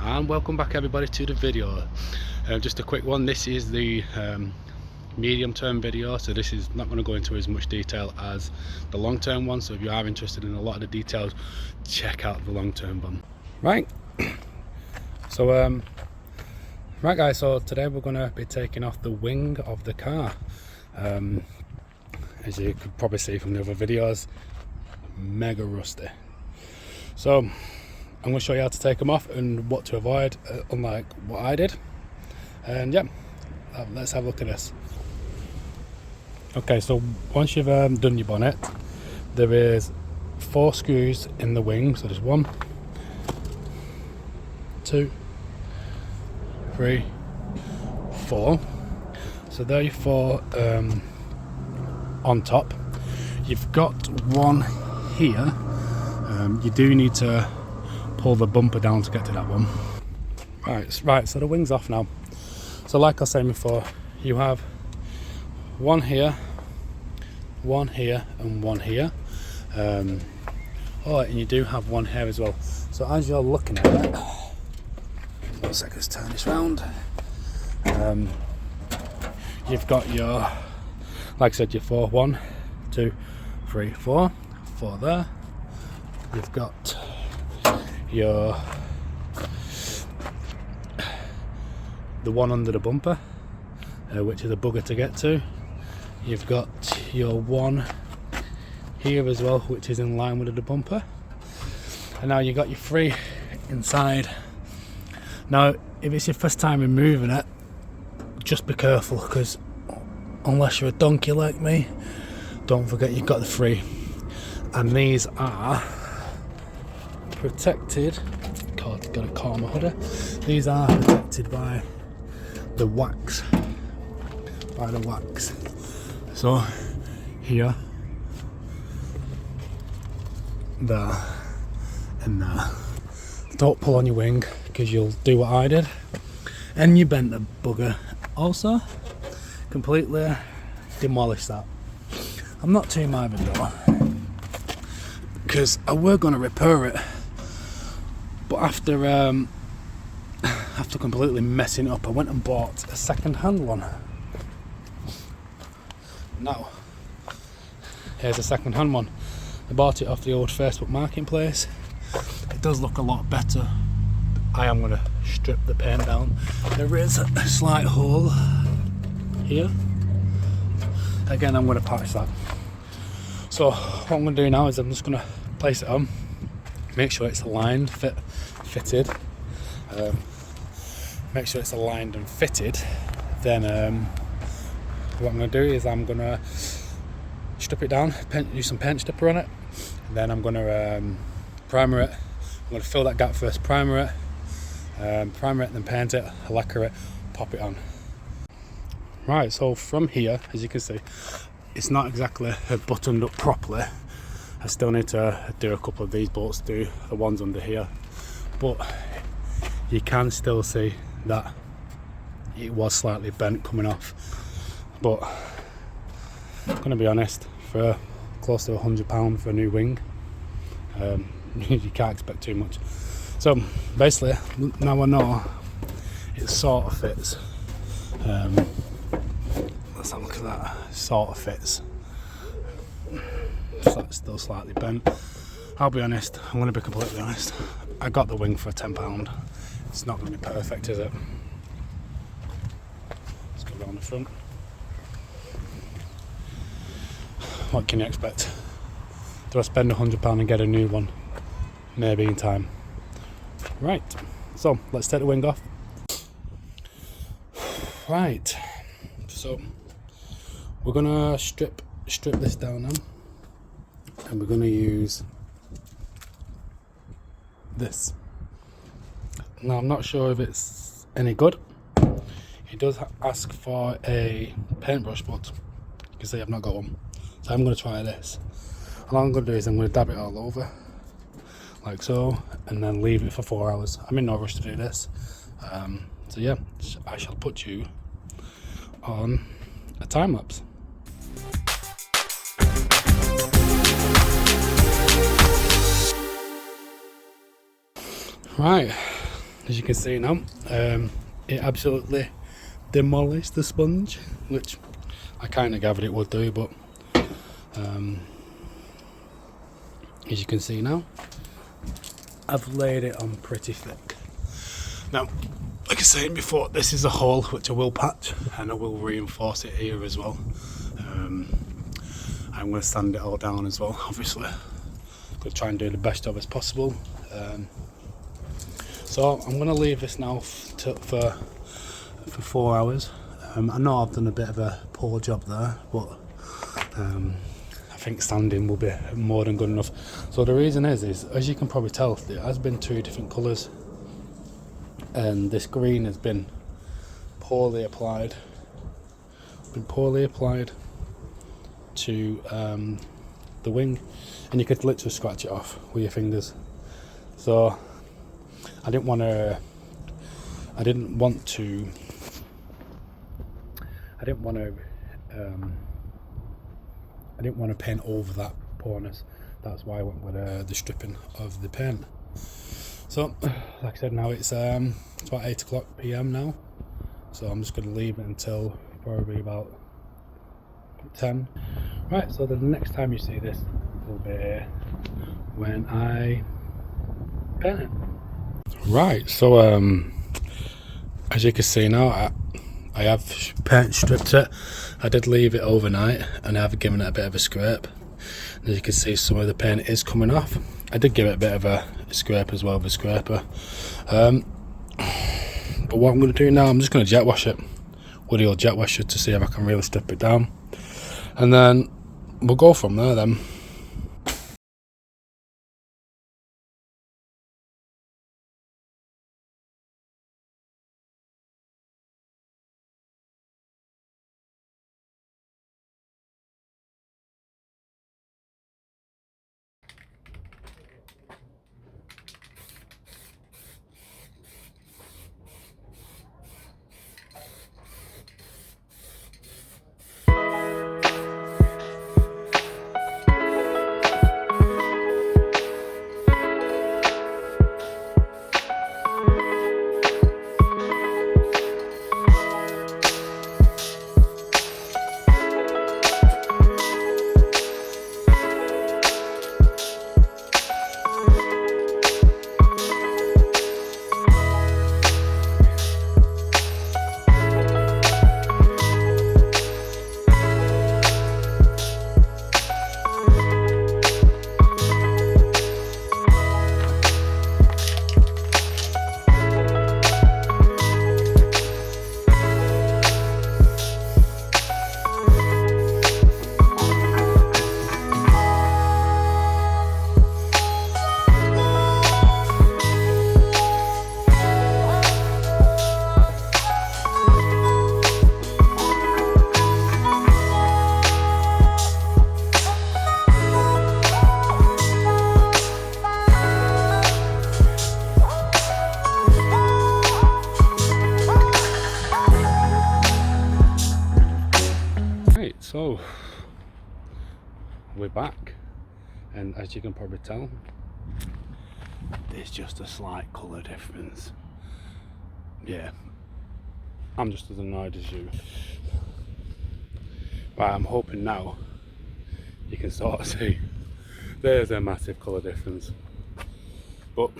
and welcome back everybody to the video. Just a quick one. This is the medium term video, so this is not going to go into as much detail as the long term one, so if you are interested in a lot of the details, check out the long term one. Right, so right guys, so today we're going to be taking off the wing of the car. As you could probably see from the other videos, mega rusty. So I'm going to show you how to take them off and what to avoid, unlike what I did. And yeah, let's have a look at this. Okay, so once you've done your bonnet, there is 4 screws in the wing. So there's 1, 2, 3, 4. So there are your 4 on top. You've got one here. You do need to pull the bumper down to get to that one. Right, so the wing's off now. So like I was saying before, you have one here, and one here. And you do have one here as well. So as you're looking at it, 1 second, let's turn this round. You've got your, like I said, your 4, 1, 2, 3, 4 there. You've got your the one under the bumper, which is a bugger to get to. You've got your one here as well, which is in line with the bumper. And now you've got your 3 inside. Now if it's your first time removing it, just be careful, because unless you're a donkey like me, don't forget you've got the 3, and these are protected. God, got it caught on my hoodie. These are protected by the wax. So here, there, and there. Don't pull on your wing, because you'll do what I did, and you bent the bugger. Also, completely demolish that. I'm not too minded though, because I were going to repair it, but after completely messing it up, I went and bought a second-hand one. Now, here's a second-hand one. I bought it off the old Facebook marketplace. It does look a lot better. I am going to strip the paint down. There is a slight hole here. Again, I'm going to patch that. So what I'm going to do now is I'm just going to place it on, make sure it's aligned, fitted. Make sure it's aligned and fitted. Then what I'm going to do is I'm going to strip it down, use some paint stripper on it, and then I'm going to primer it. I'm going to fill that gap first, primer it, then paint it, lacquer it, pop it on. Right, so from here, as you can see, it's not exactly buttoned up properly. I still need to do a couple of these bolts, do the ones under here, but you can still see that it was slightly bent coming off. But I'm going to be honest, for close to £100 for a new wing, you can't expect too much. So basically, now I know it sort of fits. Let's have a look at that. It sort of fits. It's still slightly bent. I'll be honest, I'm going to be completely honest, I got the wing for £10. It's not going to be perfect, is it? Let's go around the front. What can you expect? Do I spend £100 and get a new one? Maybe in time. Right, so let's take the wing off. Right, so we're gonna strip this down now, and we're gonna use this. Now I'm not sure if it's any good. It does ask for a paintbrush, but you can see I've not got one. So I'm going to try this. And all I'm going to do is I'm going to dab it all over, like so, and then leave it for 4 hours. I'm in no rush to do this. So yeah, I shall put you on a time lapse. Right, as you can see now, it absolutely demolished the sponge, which I kind of gathered it would do, but as you can see now, I've laid it on pretty thick. Now, like I was saying before, this is a hole which I will patch and I will reinforce it here as well. I'm going to sand it all down as well, obviously. I'm going to try and do the best job as possible. So I'm going to leave this now for 4 hours. I know I've done a bit of a poor job there, but I think sanding will be more than good enough. So the reason is as you can probably tell, it has been 2 different colours, and this green has been poorly applied. To the wing, and you could literally scratch it off with your fingers. So I didn't want to paint over that poorness. That's why I went with the stripping of the paint. So like I said, now it's about 8 o'clock PM now, so I'm just going to leave it until probably about 10. Right, so the next time you see this will be when I paint it. Right, so as you can see now, I have paint stripped it. I did leave it overnight and I have given it a bit of a scrape. As you can see, some of the paint is coming off. I did give it a bit of a scrape as well with a scraper. But what I'm going to do now, I'm just going to jet wash it with the old jet washer to see if I can really strip it down. And then we'll go from there then. So we're back, and as you can probably tell, there's just a slight colour difference. Yeah, I'm just as annoyed as you. But I'm hoping now you can sort of see there's a massive colour difference. But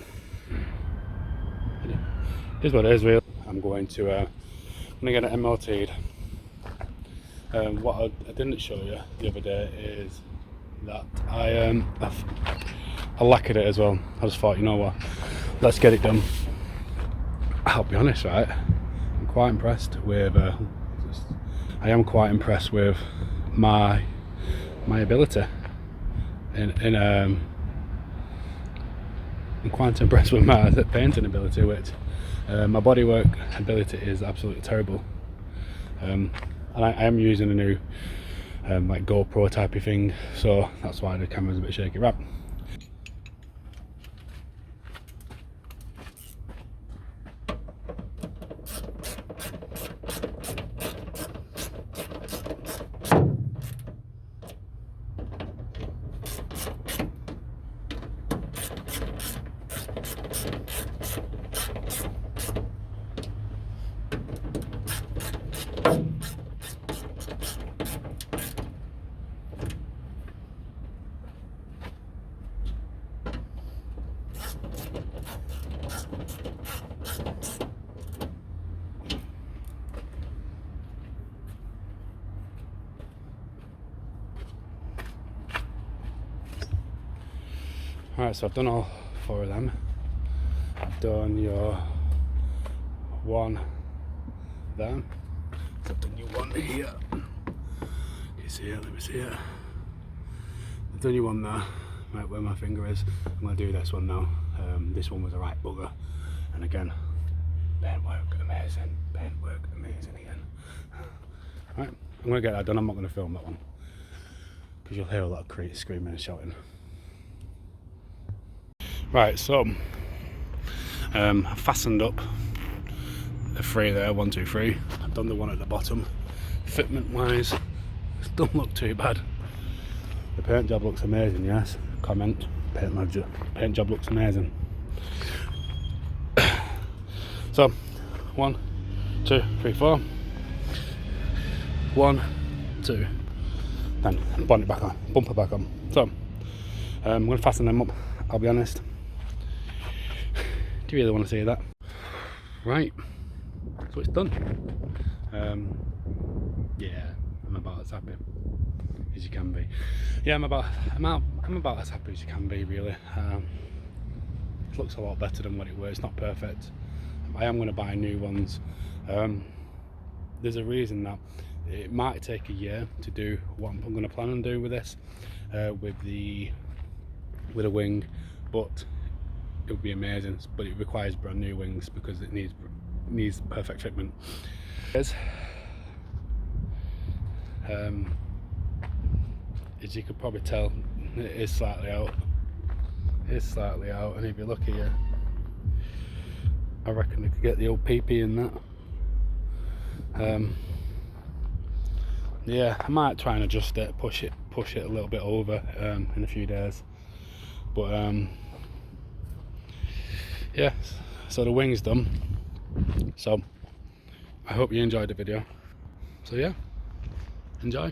it is what it is, really. I'm going to get it MOT'd. What I didn't show you the other day is that I lacquered it as well. I just thought, you know what, let's get it done. I'll be honest, right, I'm quite impressed with I am quite impressed with my ability I'm quite impressed with my painting ability, which my bodywork ability is absolutely terrible. And I am using a new like GoPro type of thing, so that's why the camera's a bit shaky. Right. Alright, so I've done all 4 of them. I've done your one there. So I've done your one here. Can you see it? Let me see it. I've done your one there, right where my finger is. I'm going to do this one now. This one was a right bugger. And again, paint work amazing. Paint work amazing again. Right, I'm going to get that done. I'm not going to film that one, because you'll hear a lot of screaming and shouting. Right, so I've fastened up the 3 there, 1, 2, 3. I've done the one at the bottom. Fitment wise, it doesn't look too bad. The paint job looks amazing, yes. Comment, paint job looks amazing. So 1, 2, 3, 4. 1, 2. Then bumper back on. So I'm going to fasten them up. I'll be honest. Do you really want to see that? Right, so it's done. Yeah, I'm about as happy as you can be. Yeah, I'm about as happy as you can be, really. It looks a lot better than what it was. It's not perfect. I am going to buy new ones. There's a reason that it might take a year to do what I'm going to plan on doing with this, with a wing, but it would be amazing. But it requires brand new wings because it needs perfect fitment. As you could probably tell, it is slightly out. It's slightly out, and if you look here, I reckon we could get the old PP in that. Yeah, I might try and adjust it, push it a little bit over in a few days. But yeah, so the wing's done. So I hope you enjoyed the video. So yeah, enjoy.